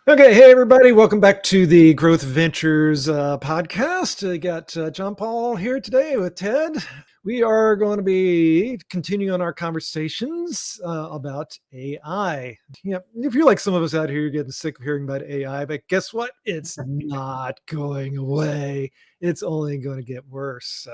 Okay, hey everybody, welcome back to the Growth Ventures podcast. I got John Paul here today with Ted. We are going to be continuing on our conversations about AI. Yep, if you're like some of us out here, you're getting sick of hearing about AI, but guess what? It's not going away. It's only going to get worse.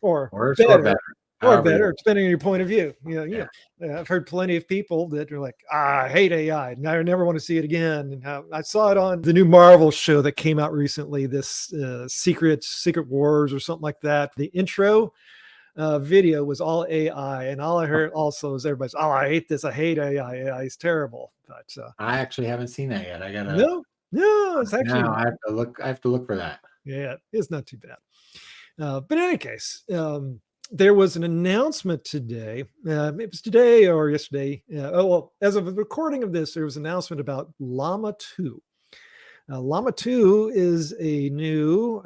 Or Worse or better, better, however you. depending on your point of view. Yeah. I've heard plenty of people that are like, I hate AI and I never want to see it again. And I saw it on the new Marvel show that came out recently, this Secret Wars or something like that. The intro video was all AI, and all I heard also is everybody's, oh, I hate this, I hate AI, AI is terrible. But I actually haven't seen that yet. I gotta no, no, it's actually, now. I have to look for that. yeah, it's not too bad. But in any case, there was an announcement today. It was today or yesterday. As of the recording of this, there was an announcement about Llama 2. Llama 2 is a new,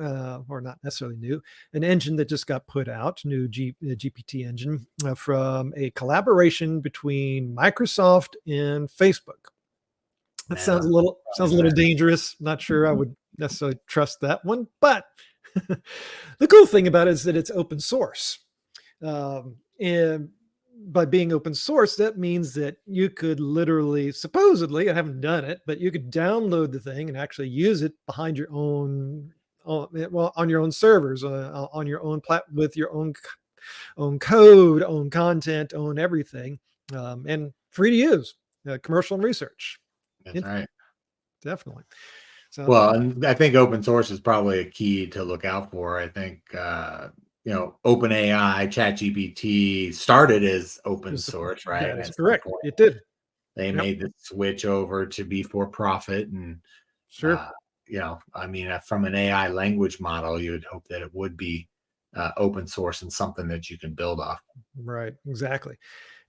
or not necessarily new, an engine that just got put out, new GPT engine from a collaboration between Microsoft and Facebook. That Man, sounds a little dangerous. Not sure I would necessarily trust that one, but the cool thing about it is that it's open source. And by being open source, that means that you could literally, supposedly, I haven't done it, but you could download the thing and actually use it behind your own, on your own servers, on your own with your own code, own content, own everything, and free to use, commercial and research. that's right. Definitely. So, Well, and I think open source is probably a key to look out for. I think OpenAI, ChatGPT started as open source, right? that And is at some correct. point, It did. they Yep. made the switch over to be for profit, and Sure. uh, I mean, from an AI language model, you would hope that it would be open source and something that you can build off. Right, exactly.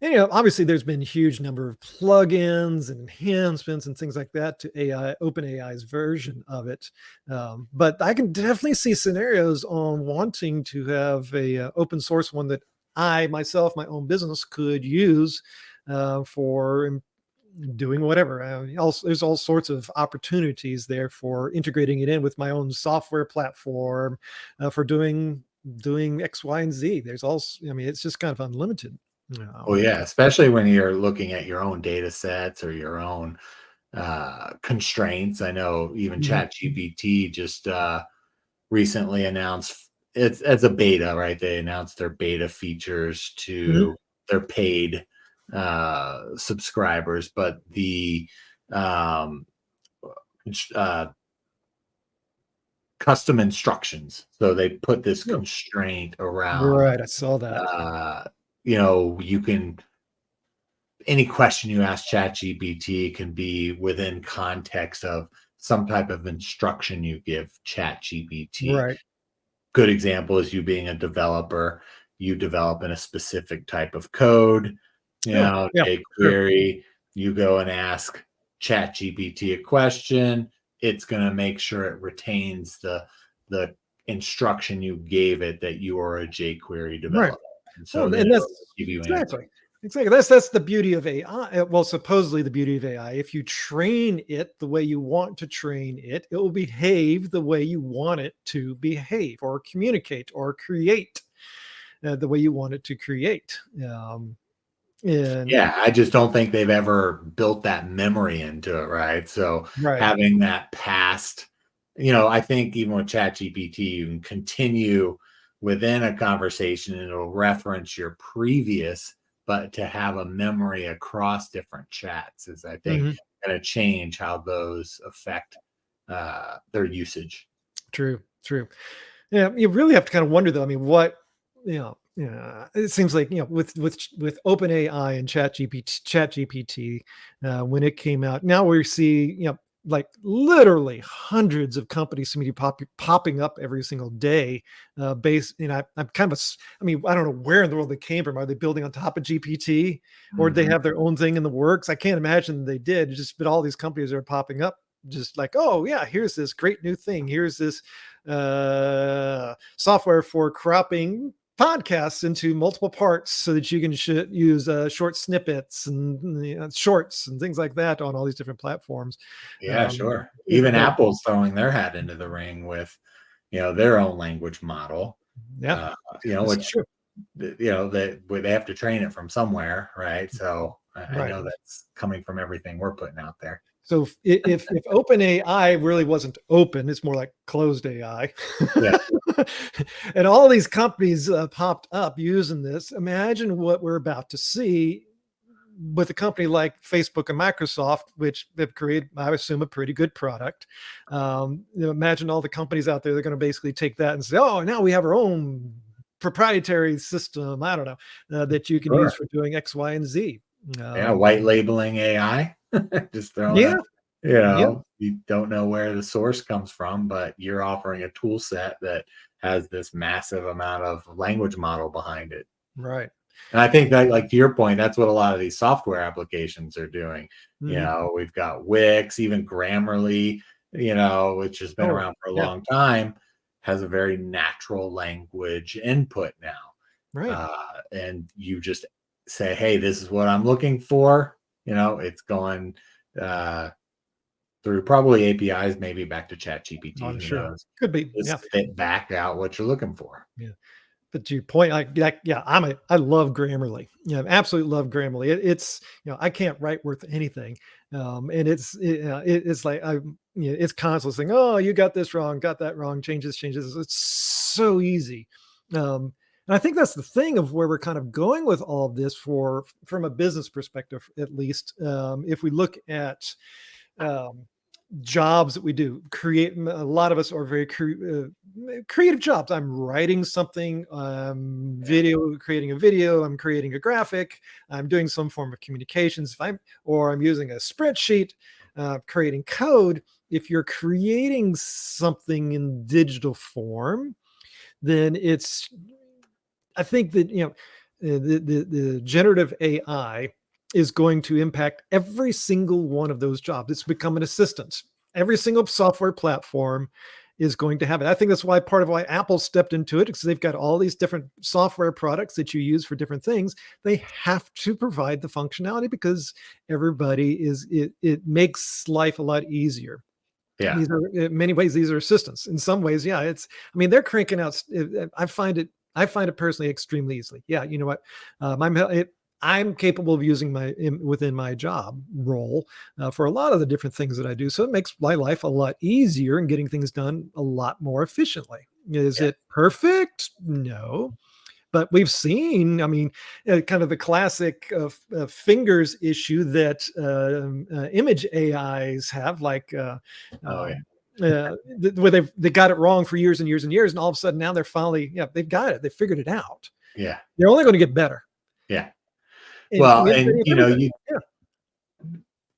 And, obviously there's been a huge number of plugins and enhancements and things like that to AI, OpenAI's version of it. But I can definitely see scenarios on wanting to have a open source one that I myself, my own business, could use for doing whatever. There's all sorts of opportunities there for integrating it in with my own software platform for doing X, Y, and Z. I mean, it's just kind of unlimited. Oh yeah, especially when you're looking at your own data sets or your own constraints. I know even Mhm. ChatGPT just recently announced it's as a beta, right? They announced their beta features Mhm. to their paid subscribers, but the um, uh, custom instructions. So they put this Yeah. constraint around. Right, I saw that. Uh, you can any question you ask ChatGPT can be within context of some type of instruction you give ChatGPT. Right. Good example is you being a developer, you develop in a specific type of code, Oh, yeah, sure. jQuery, you go and ask ChatGPT a question, it's going to make sure it retains the instruction you gave it that you are a jQuery Right. developer. And so Well, then and it'll that's give you answers. exactly. Exactly. That's the beauty of AI. Well, supposedly the beauty of AI. If you train it the way you want to train it, it will behave the way you want it to behave, or communicate, or create the way you want it to create. And Yeah, I just don't think they've ever built that memory into it, right? So right. having that past, I think even with ChatGPT, you can continue within a conversation and it'll reference your previous, but to have a memory across different chats is, I think, Mhm. going to change how those affect their usage. True. True. Yeah, you really have to kind of wonder though. I mean, yeah, it seems like with OpenAI and ChatGPT, when it came out, now we see like literally hundreds of companies seem to be popping up every single day. Based, I'm kind of I mean, I don't know where in the world they came from. Are they building on top of GPT, or do they Mhm. have their own thing in the works? I can't imagine they did. It's just but all these companies are popping up, just like, oh yeah, here's this great new thing. Here's this software for cropping podcasts into multiple parts so that you can use short snippets and shorts and things like that on all these different platforms. Yeah, sure. It, Even Apple's throwing their hat into the ring with, their own language model, yeah, uh, this is which, true. they have to train it from somewhere, right? So I Right. know that's coming from everything we're putting out there. So if open AI really wasn't open, it's more like closed AI. Yeah. And all these companies popped up using this. Imagine what we're about to see with a company like Facebook and Microsoft, which have created, I assume, a pretty good product. Imagine all the companies out there, they're going to basically take that and say, oh, now we have our own proprietary system, I don't know, that you can use Sure. for doing X, Y, and Z. Yeah, Um, white labeling AI, just throwing yeah, a, yeah, you don't know where the source comes from, but you're offering a tool set that has this massive amount of language model behind it. right. And I think that, like to your point, that's what a lot of these software applications are doing. Mhm. We've got Wix, even Grammarly, which has been Oh, around for a yeah, long time, has a very natural language input now. right. And you just say, hey, this is what I'm looking for. It's going uh, through probably APIs, maybe back to I'm ChatGPT, who sure. knows? Could be. Just Yeah. spit back out what you're looking for. Yeah. But to your point, yeah, I love Grammarly. Yeah, absolutely love Grammarly. It's I can't write worth anything, and it's like it's constantly saying, oh, you got this wrong, got that wrong, changes. It's so easy, and I think that's the thing of where we're kind of going with all of this from a business perspective, at least. If we look at um, jobs that we do create, a lot of us are very creative jobs. I'm writing something, Yeah. creating a video, I'm creating a graphic, I'm doing some form of communications, if I'm using a spreadsheet, creating code. If you're creating something in digital form, then I think that the generative AI is going to impact every single one of those jobs. It's become an assistant. Every single software platform is going to have it. I think that's why part of why Apple stepped into it, because they've got all these different software products that you use for different things. They have to provide the functionality because it makes life a lot easier. Yeah. These are, in many ways, these are assistants. In some ways, yeah, they're cranking out. I find it personally extremely easily. Yeah, you know what? I'm capable of using within my job role for a lot of the different things that I do. So it makes my life a lot easier and getting things done a lot more efficiently. Is Yeah. it perfect? No, but we've seen, kind of the classic fingers issue that image AIs have, like Oh, yeah. um, where they got it wrong for years and years and years, and all of a sudden now they're finally, yeah, they've got it, they figured it out. Yeah. They're only going to get better Yeah. in Well, communicating and with everybody. Yeah,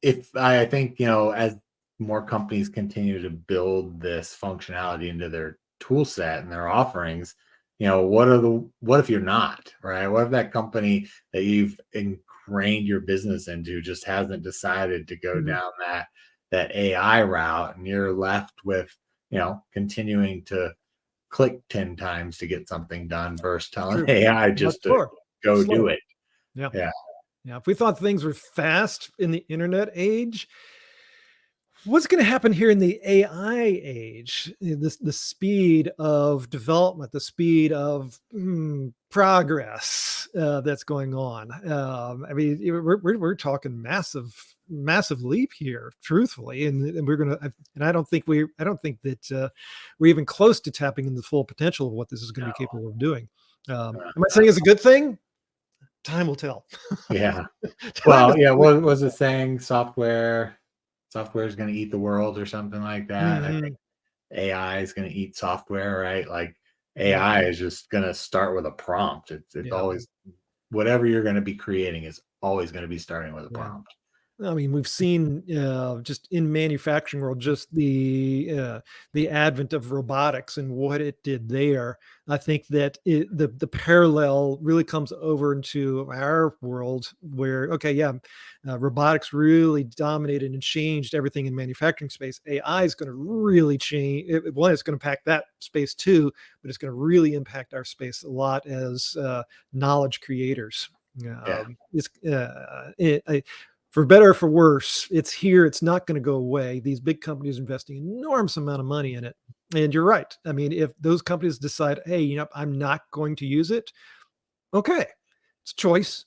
if I think, as more companies continue to build this functionality into their tool set and their offerings, what if you're not, right? What if that company that you've ingrained your business into just hasn't decided to go mhm, down that AI route, and you're left with, continuing to click 10 times to get something done versus telling true. AI Much just to slower. go do Slower. it. Yeah. Yeah. Yeah. If we thought things were fast in the internet age, what's going to happen here in the AI age? The speed of development, the speed of progress that's going on. We're talking massive leap here, truthfully, and we're gonna. And I don't think that we're even close to tapping into the full potential of what this is going to be capable of doing. Am I saying it's a good thing? Time will tell. Yeah. Time is. Well, yeah, what was it saying? Software is going to eat the world or something like that. I think Mhm. AI is going to eat software, right? Like Yep. AI is just going to start with a prompt. It's Yeah. always whatever you're going to be creating is always going to be starting with a Yeah. prompt. I mean, we've seen just in manufacturing world, just the advent of robotics and what it did there. I think that the parallel really comes over into our world where, okay, yeah, robotics really dominated and changed everything in manufacturing space. AI is going to really change. One, it's going to impact that space too, but it's going to really impact our space a lot as knowledge creators. Yeah. It's for better or for worse, it's here. It's not going to go away. These big companies are investing enormous amount of money in it. And you're right. I mean, if those companies decide, hey, I'm not going to use it, okay, it's a choice.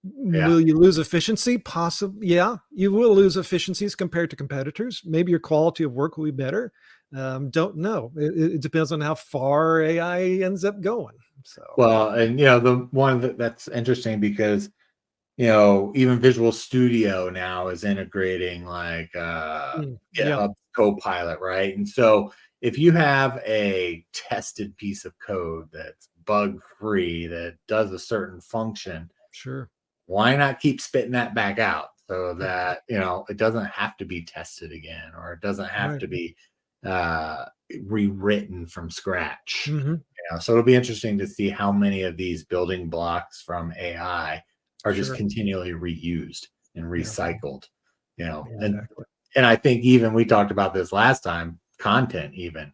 Yeah. Will you lose efficiency? Possibly, yeah, you will lose efficiencies compared to competitors. Maybe your quality of work will be better. Don't know. It depends on how far AI ends up going. So, Well, and the one that's interesting because even Visual Studio now is integrating like yeah, GitHub Copilot, right? And so if you have a tested piece of code that's bug free that does a certain function, sure. why not keep spitting that back out so Yeah, that it doesn't have to be tested again, or it doesn't have right. to be uh rewritten from scratch. Hmm. So it'll be interesting to see how many of these building blocks from AI are just Sure. continually reused and Yeah, recycled. And exactly. I think even we talked about this last time, content even.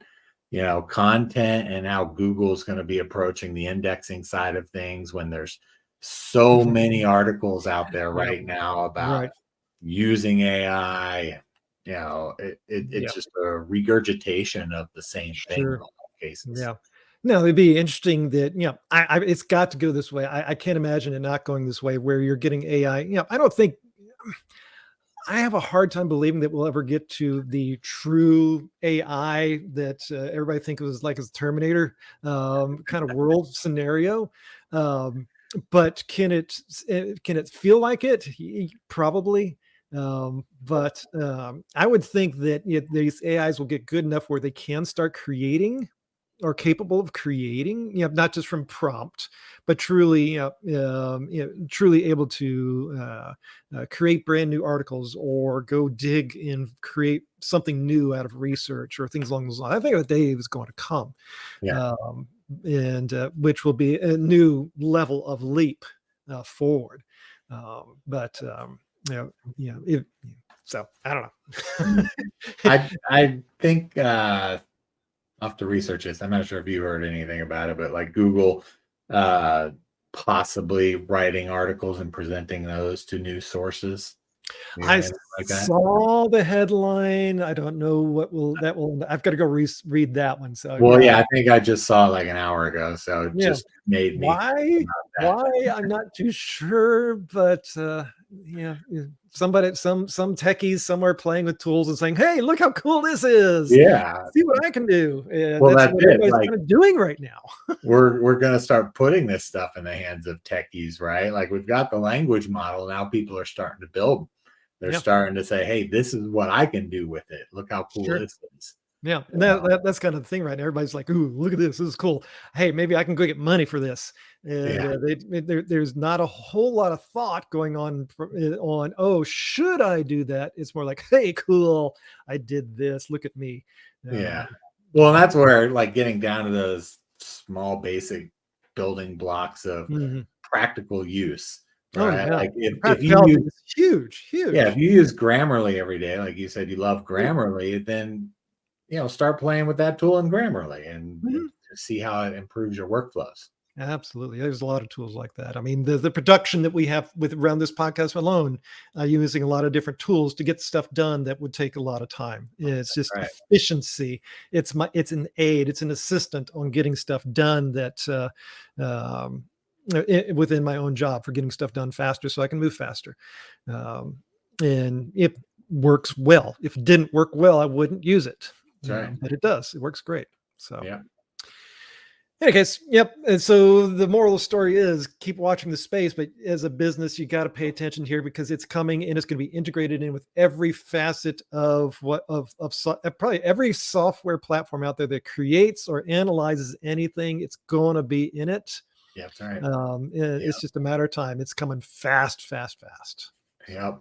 Content and how Google's going to be approaching the indexing side of things when there's so Mhm. many articles out there Yeah, right now about right. using AI. Yeah, It's just a regurgitation of the same thing in a sure. lot of cases. Yeah. No, it'd be interesting that, it's got to go this way. I can't imagine it not going this way where you're getting AI. I don't think I have a hard time believing that we'll ever get to the true AI that everybody thinks was like as Terminator kind of world scenario. Um, but can it feel like it? Probably. But I would think that these AIs will get good enough where they can start creating are capable of creating, not just from prompt, but truly, truly able to create brand new articles or go dig and create something new out of research or things along those lines. I think the day is going to come, Yeah. um, and which will be a new level of leap forward. But so I don't know. Mm. I think I'll have to research this. I'm not sure if you heard anything about it, but like Google uh possibly writing articles and presenting those to news sources. You hear I anything like that? saw the headline. I don't know I've got to go read that one. So Well, yeah, yeah, I think I just saw it like an hour ago, so it yeah. just made me think Why? about that. Why? I'm not too sure, but somebody, some techies somewhere playing with tools and saying, "Hey, look how cool this is! Yeah. See what I can do!" And Well, that's that's what it. everybody's Like kind of doing right now. we're gonna start putting this stuff in the hands of techies, right? Like we've got the language model now. People are starting to build. They're Yeah, starting to say, "Hey, this is what I can do with it. Look how cool sure. this is." Yeah, and Uh, that's kind of the thing, right? Everybody's like, "Ooh, look at this! This is cool. Hey, maybe I can go get money for this." And yeah, there's not a whole lot of thought going on on, "Oh, should I do that?" It's more like, "Hey, cool! I did this. Look at me." yeah. Um, Well, and yeah. that's where like getting down to those small, basic building blocks of Mhm. practical use, Oh right? yeah, Like the if you practicality use is huge, yeah, huge. if you use Grammarly every day, like you said, you love Right. Grammarly, then start playing with that tool in Grammarly and Mhm. to see how it improves your workflows. Absolutely. There's a lot of tools like that. I mean, the production that we have with around this podcast alone, using a lot of different tools to get stuff done that would take a lot of time. It's just Right. efficiency. It's an aid. It's an assistant on getting stuff done that within my own job for getting stuff done faster, so I can move faster. Um, and it works well. If it didn't work well, I wouldn't use it. That's right. But it does. It works great. So. Yeah. In any case, yep. And so the moral of the story is keep watching the space, but as a business, you got to pay attention here because it's coming and it's going to be integrated in with every facet of probably every software platform out there that creates or analyzes anything. It's going to be in it. Yeah. That's right. And it's just a matter of time. It's coming fast, fast, fast. Yep.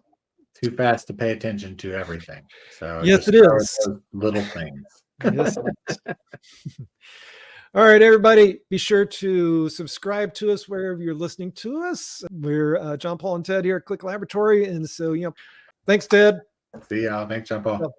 too fast to pay attention to everything. So Yes, just it start with is. those little things. Yes, it is. All right, everybody, be sure to subscribe to us wherever you're listening to us. We're John Paul and Ted here at Click Laboratory. And so, thanks, Ted. See y'all. Thanks, John Paul.